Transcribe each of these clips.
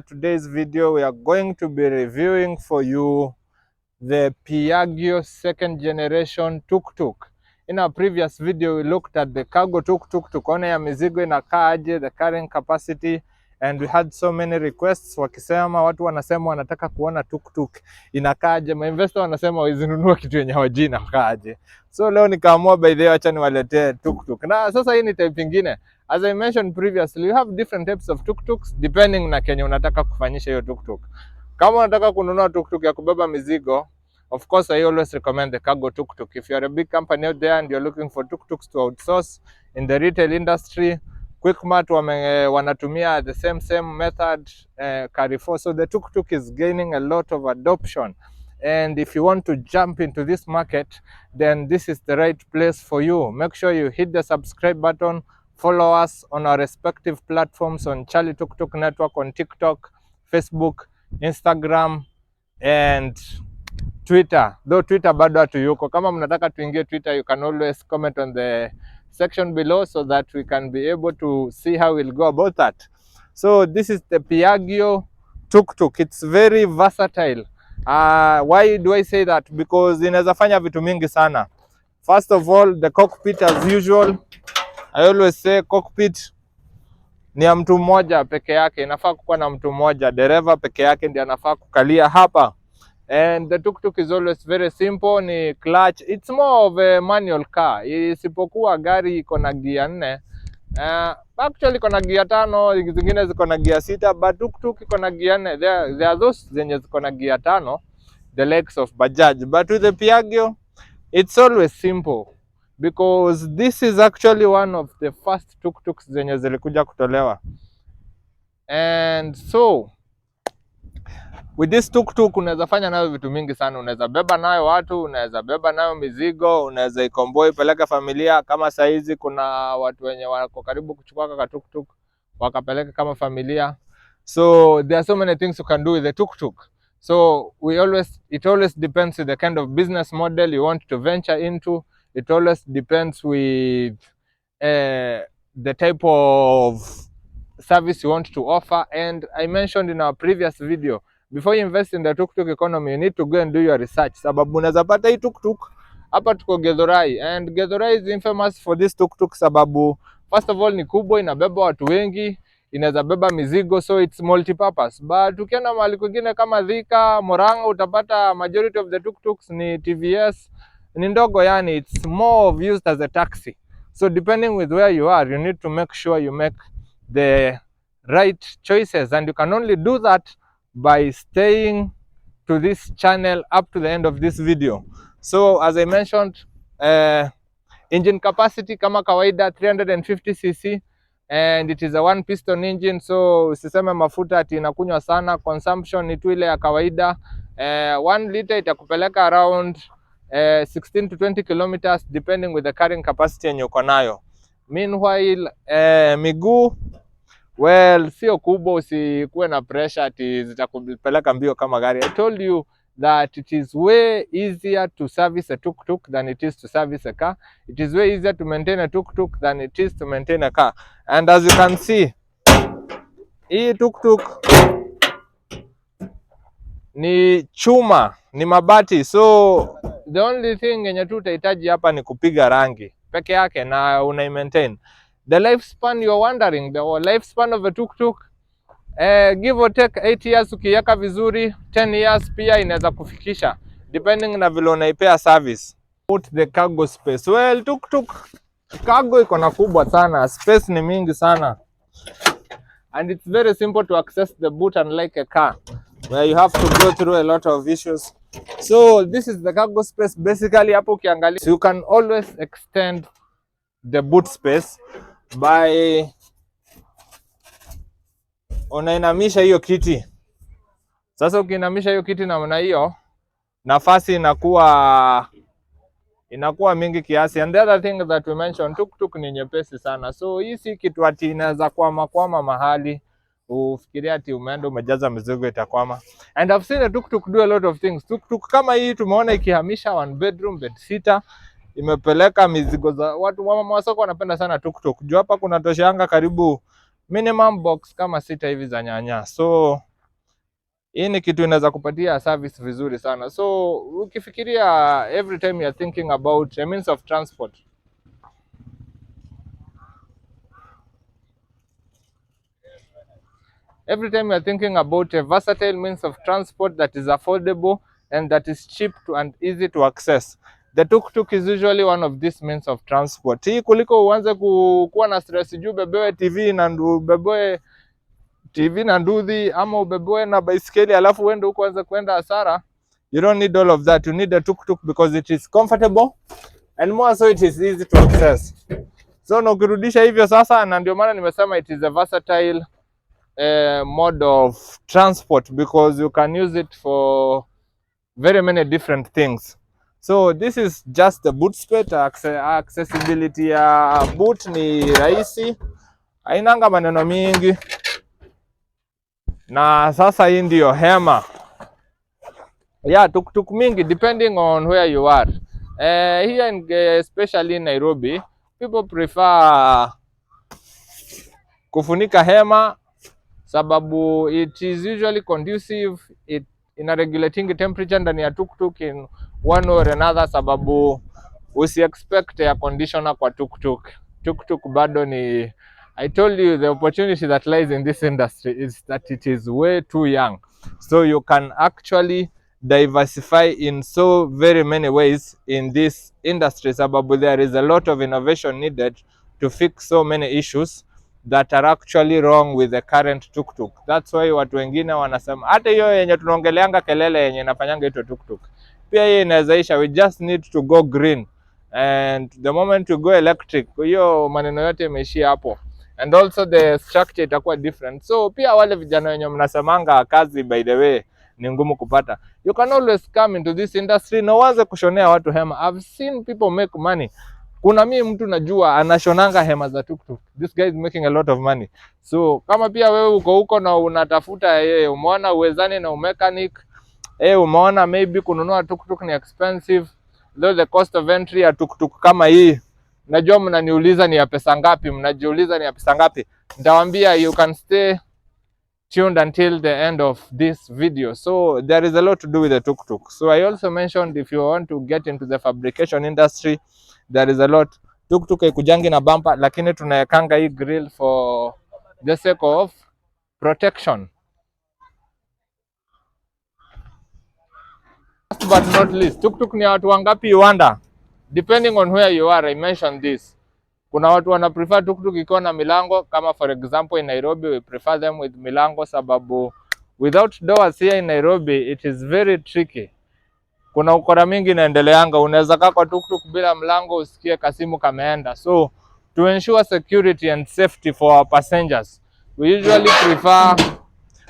Today's video we are going to be reviewing for you the Piaggio second generation tuktuk. In our previous video we looked at the cargo tuktuk, tukaona ya mizigo inakaaje, the carrying capacity, and we had so many requests wakisema watu wanasema wanataka kuona tuktuk inakaaje, investor wanasema wazinunua kitu yenye hawajui inakaaje. So leo nikaamua by the way acha niwaletee tuktuk. Na sasa hii ni type nyingine. As I mentioned previously, you have different types of tuktuks depending na kenye unataka kufanyisha hiyo tuktuk. Kama unataka kununua tuktuk ya kubeba mizigo, of course I always recommend the cargo tuktuk. If you are a big company out there and you're looking for tuktuks to outsource in the retail industry, Quickmart wanatumia the same method, Carrefour. So the tuktuk is gaining a lot of adoption. And if you want to jump into this market, then this is the right place for you. Make sure you hit the subscribe button. Follow us on our respective platforms on Charlie Tuktuk Network on TikTok, Facebook, Instagram, and Twitter. Though Twitter bado hatuyuko. Kama mnataka tuingie Twitter, you can always comment on the section below so that we can be able to see how we'll go about that. So this is the Piaggio Tuktuk. It's very versatile. Why do I say that? Because inaweza fanya vitu mingi sana. First of all, the cockpit as usual. I always say cockpit ni ya mtu mmoja peke yake, inafaa kuwa na mtu mmoja, dereva peke yake ndiye anafaa kukalia hapa. And the tuktuk is always very simple, ni clutch. It's more of a manual car. Isipokuwa gari iko na gear 4. Actually iko na gear 5, zingine ziko na gear 6, but tuktuk iko na gear 4. There are those zenye ziko na gear 5, the likes of Bajaj. But with the Piaggio, it's always simple. Because this is actually one of the first tuktuks zenye zilikuja kutolewa. And so with this tuktuk unaweza fanya nayo vitu mingi sana. Unaweza beba nayo watu, unaweza beba nayo mizigo, unaweza ikomboi peleka familia. Kama saizi kuna watu wenye wako karibu kuchukua kaka tuktuk wakapeleka kama familia. So there are so many things you can do with the tuktuk. So it always depends on the kind of business model you want to venture into. It always depends with the type of service you want to offer. And I mentioned in our previous video, before you invest in the tuktuk economy, you need to go and do your research. Sababu unaweza pata hii tuktuk hapa tuko Githurai, and Githurai is infamous for this tuktuk sababu first of all ni kubwa, inabeba watu wengi, inaweza beba mizigo, so it's multi-purpose. But ukienda mahali kwingine kama Thika, Murang'a, utapata majority of the tuktuks ni TVS, ni ndogo, yani it's more of used as a taxi. So depending with where you are, you need to make sure you make the right choices, and you can only do that by staying to this channel up to the end of this video. So as I mentioned, engine capacity kama kawaida 350cc, and it is a one piston engine, so usiseme mafuta ati inakunywa sana. Consumption ni tu ile ya kawaida. 1 liter itakupeleka around 16 to 20 kilometers depending with the carrying capacity yenye uko nayo. Meanwhile miguu, well, sio kubwa, usikuwe na pressure ati zitakupeleka mbio kama gari. I told you that it is way easier to service a tuktuk than it is to service a car. It is way easier to maintain a tuktuk than it is to maintain a car. And as you can see, hii tuktuk ni chuma, ni mabati. So the only thing yenye tu utahitaji hapa ni kupiga rangi peke yake na una maintain. The lifespan, you're wondering, the lifespan of a tuktuk, give or take 8 years ukiweka vizuri, 10 years pia inaweza kufikisha depending na vile unaipea service. Put the cargo space. Well, tuktuk cargo iko na kubwa sana, space ni mingi sana, and it's very simple to access the boot, unlike a car where you have to go through a lot of issues. So this is the cargo space basically. Hapo ukiangalia, so you can always extend the boot space by unainamisha hiyo kiti. Sasa ukiinamisha hiyo kiti namna hiyo, nafasi inakuwa mingi kiasi. And the other thing that we mentioned, tuktuk ni nyepesi sana, so hii si kitu ati inaweza kwama mahali ufikiria ati umeenda umejaza mizigo itakwama. And I've seen a tuktuk do a lot of things. Tuktuk kama hii tumeona ikihamisha 1 bedroom bed sitter, imepeleka mizigo za watu. Mama wa soko wanapenda sana tuktuk. Juu hapa kuna tosheanga karibu minimum box kama 6 hivi za nyanya. So Hii ni kitu inaweza kupatia service vizuri sana. So ukifikiria every time you're thinking about a means of transport, every time you're thinking about a versatile means of transport that is affordable and that is cheap to and easy to access, the tuktuk is usually one of these means of transport. Hii kuliko uanze kuwa na stress juu ubebewe TV na nduthi ama ubebewe na baiskeli alafu uende huko uanze kwenda hasara. You don't need all of that. You need a tuktuk because it is comfortable and more so it is easy to access. So na ukirudisha hivyo sasa, na ndio maana nimesema it is a versatile mode of transport because you can use it for very many different things. So this is just the boot space. Accessibility ya boot ni rahisi, hainanga maneno mingi. Na sasa hii ndio hema. Yeah, tuktuk mingi depending on where you are. Here in, especially in Nairobi, people prefer kufunika hema sababu it is usually conducive in a regulating temperature ndani ya tuktuk in one or another, sababu usi expect air conditioner kwa tuktuk. Tuktuk bado ni, I told you the opportunity that lies in this industry is that it is way too young, so you can actually diversify in so very many ways in this industry, sababu there is a lot of innovation needed to fix so many issues that are actually wrong with the current tuktuk. That's why watu wengine wanasema hata hiyo yenye tunaongeleanga kelele yenye inafanyanga hiyo tuktuk pia hiyo inawezaisha. We just need to go green, and the moment we go electric hiyo maneno yote imeishia hapo, and also the structure itakuwa different. So pia wale vijana wenye mnasemanga kazi by the way ni ngumu kupata, you can always come into this industry na uanze kushonea watu hema. I've seen people make money. Kuna mimi mtu najua anashonanga hema za tuktuk. This guy is making a lot of money. So kama pia wewe uko huko na unatafuta umeona uwezani na umechanic, umeona maybe kununua tuktuk ni expensive, though the cost of entry ya tuktuk kama hii, najua mnaniuliza ni ya pesa ngapi, mnajiuliza ni ya pesa ngapi. Nitawaambia you can stay tuned until the end of this video. So there is a lot to do with the tuktuk. So I also mentioned if you want to get into the fabrication industry, there is a lot. Tuktuk ikujangi na bumper, lakini tunawekanga hii grill for the sake of protection. Last but not least, tuktuk ni watu wangapi wanda? Depending on where you are, I mentioned this. Kuna watu wana prefer tuktuk ikiwa na milango, kama for example in Nairobi we prefer them with milango sababu without doors here in Nairobi it is very tricky. Kuna ukora mingi inaendeleanga, unaweza kaa kwa tuktuk bila mlango usikie kasimu kameenda. So to ensure security and safety for our passengers, we usually prefer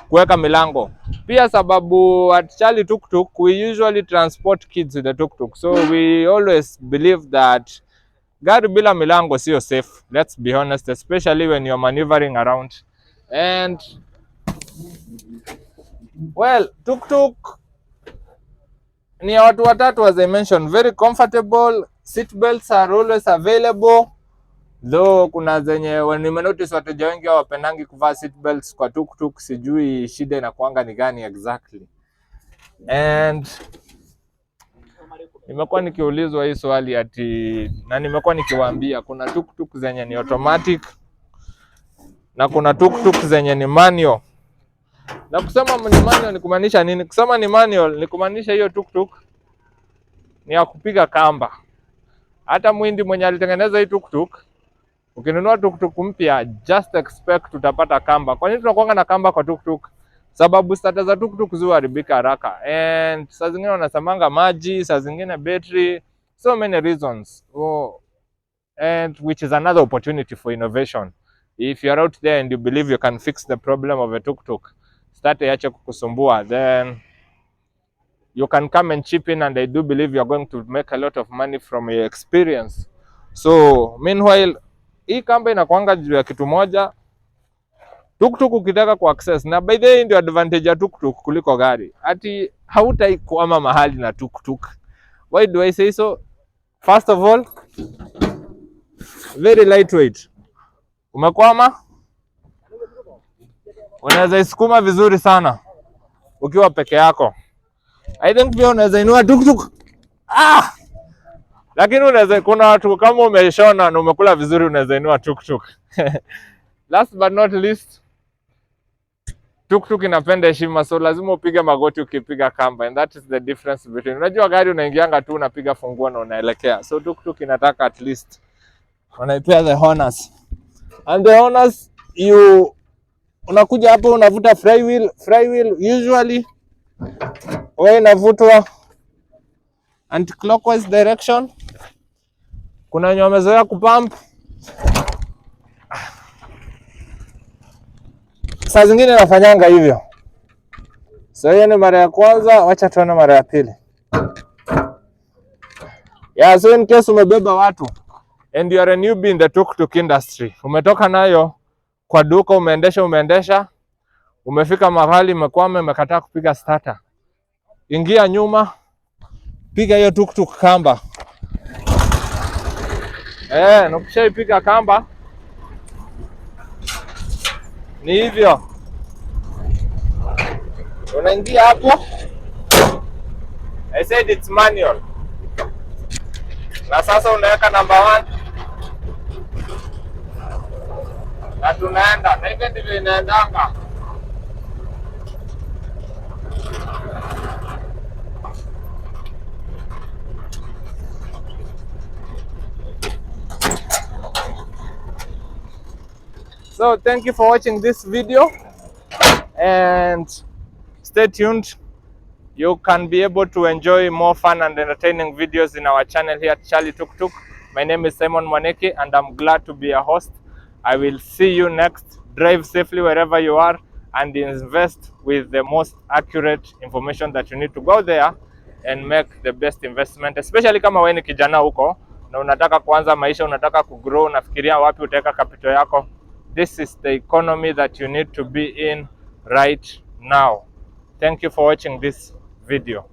kuweka milango. Pia sababu at Charlie Tuktuk we usually transport kids with the tuktuk, so we always believe that gari bila milango sio safe, let's be honest, especially when you're maneuvering around. And well, tuktuk ni ya watu watatu, as I mentioned, very comfortable, seat belts are always available, though kuna zenye nimenotice wateja wengi hawapendangi kuvaa seat belts kwa tuktuk, sijui shida inakuanga ni gani exactly. And nimekuwa nikiulizwa hii swali ati, na nimekuwa nikiwaambia kuna tuktuk zenye ni automatic na kuna tuktuk zenye ni manual. Na kusema ni manual ni kumaanisha nini? Kusema ni manual ni kumaanisha hiyo tuktuk ni ya kupiga kamba. Hata mwindi mwenye alitengeneza hii tuktuk, ukinunua tuktuk mpya just expect utapata kamba. Kwa nini tunakuanga na kamba kwa tuktuk? Sababu starter za tuktuk huharibika haraka, and saa zingine wanasamanga maji, saa zingine battery, so many reasons. And which is another opportunity for innovation. If you are out there and you believe you can fix the problem of a tuktuk, start iache kukusumbua, then you can come and chip in, and I do believe you are going to make a lot of money from your experience. So meanwhile, hii kamba inakuanga juu ya kitu moja, tuktuk ukitaka ku access, na by the way ndio advantage ya tuktuk kuliko gari. Ati hautaikwama mahali na tuktuk. Why do I say so? First of all, very lightweight. Umekwama, unaweza isukuma vizuri sana. ukiwa peke yako. I think pia unaweza inua tuktuk. Lakini unaweza, kuna watu kama umeshona na umekula vizuri, unaweza inua tuktuk. Last but not least, tuktuk inapenda heshima, so lazima upige magoti ukipiga kamba, and that is the difference between. Unajua gari unaingianga tu unapiga funguo na unaelekea, so tuktuk inataka at least wanaipea the honors. And the honors, unakuja hapo unavuta free wheel usually wewe inavutwa anti-clockwise direction. Kuna wenye wamezoea kupump, saa zingine nafanyanga hivyo. So hiyo ni mara ya kwanza, wacha tuone mara ya pili. Yeah, so in case umebeba watu and you are a newbie in the tuktuk industry, umetoka nayo kwa duka, umeendesha, umefika mahali umekwama, umekataa kupiga starter, ingia nyuma, piga hiyo tuktuk kamba. Ukishaipiga kamba ni hivyo, unaingia hapo. I said it's manual. Na sasa unaweka number 1 na tunaenda, na hivyo ndivyo inaendanga. So thank you for watching this video and stay tuned. You can be able to enjoy more fun and entertaining videos in our channel here at Charlie Tuktuk. My name is Simon Mwaneki and I'm glad to be a host. I will see you next. Drive safely wherever you are and invest with the most accurate information that you need to go there and make the best investment, especially kama wewe ni kijana huko na unataka kuanza maisha, unataka kugrow, unafikiria wapi utaweka capital yako. This is the economy that you need to be in right now. Thank you for watching this video.